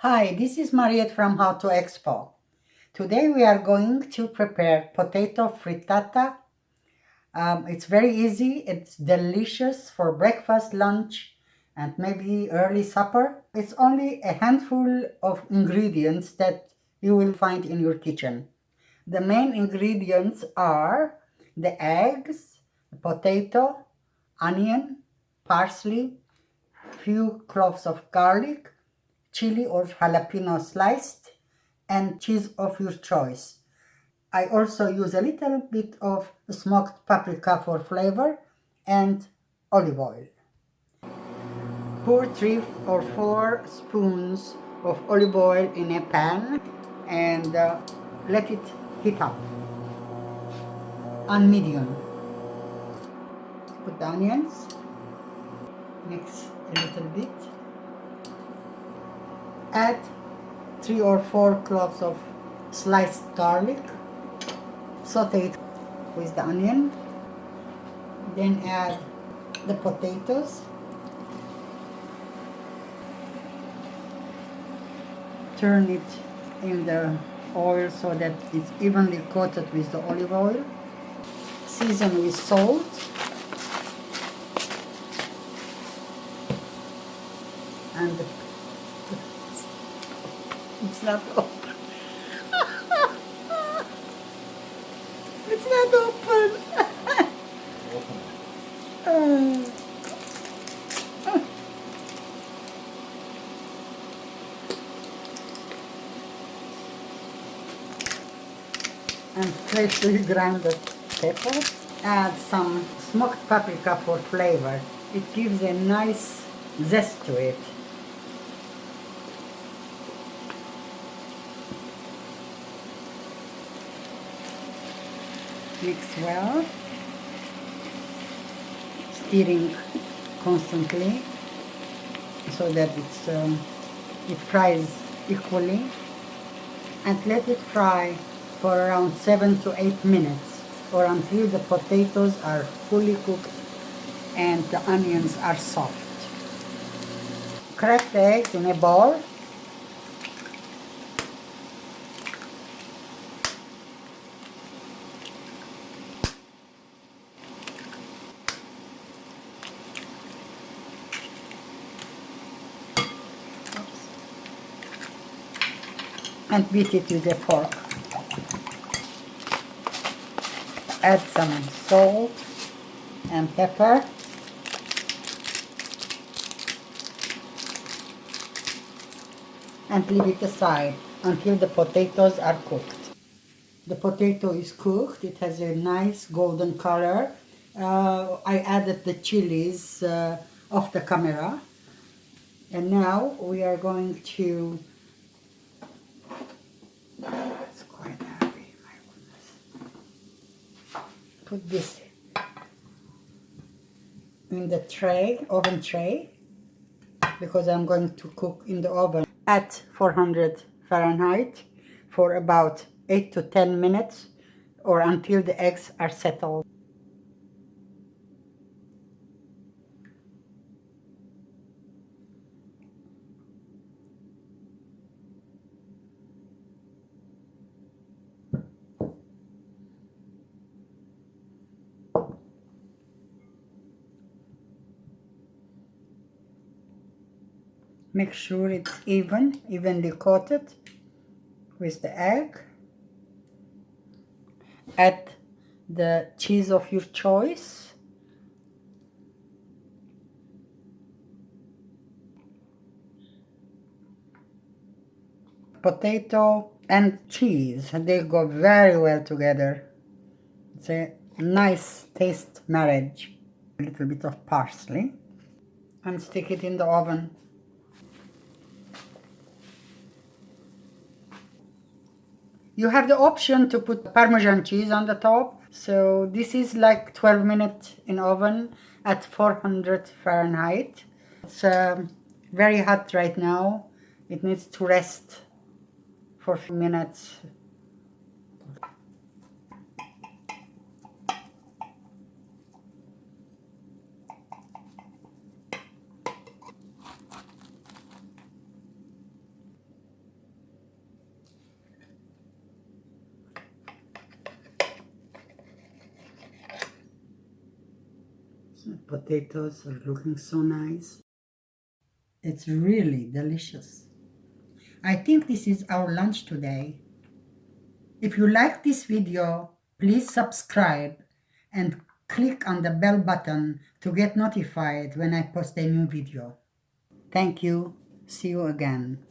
Hi, this is Mariette from HowToExpo. Today we are going to prepare potato frittata. It's very easy, it's delicious for breakfast, lunch, and maybe early supper. It's only a handful of ingredients that you will find in your kitchen. The main ingredients are the eggs, the potato, onion, parsley, few cloves of garlic, chili or jalapeno sliced, and cheese of your choice. I also use a little bit of smoked paprika for flavor and olive oil. Pour 3 or 4 spoons of olive oil in a pan and let it heat up on medium. Put the onions, mix a little bit, add 3 or 4 cloves of sliced garlic, saute it with the onion, then add the potatoes, turn it in the oil so that it's evenly coated with the olive oil, season with salt, and it's not open. It's not open. And freshly grounded pepper. Add some smoked paprika for flavor. It gives a nice zest to it. Mix well, stirring constantly so that it fries equally, and let it fry for around 7 to 8 minutes or until the potatoes are fully cooked and the onions are soft. Crack the eggs in a bowl. And beat it with a fork. Add some salt and pepper. And leave it aside until the potatoes are cooked. The potato is cooked. It has a nice golden color. I added the chilies off the camera. And now we are going to, it's quite heavy, my goodness. Put this in the tray, oven tray, because I'm going to cook in the oven at 400 Fahrenheit for about 8 to 10 minutes or until the eggs are settled. Make sure it's evenly coated with the egg. Add the cheese of your choice. Potato and cheese, they go very well together. It's a nice taste marriage. A little bit of parsley and stick it in the oven. You have the option to put Parmesan cheese on the top. So this is like 12 minutes in oven at 400 Fahrenheit. It's very hot right now. It needs to rest for a few minutes. Potatoes are looking so nice. It's really delicious. I think this is our lunch today. If you like this video, please subscribe and click on the bell button to get notified when I post a new video. Thank you. See you again.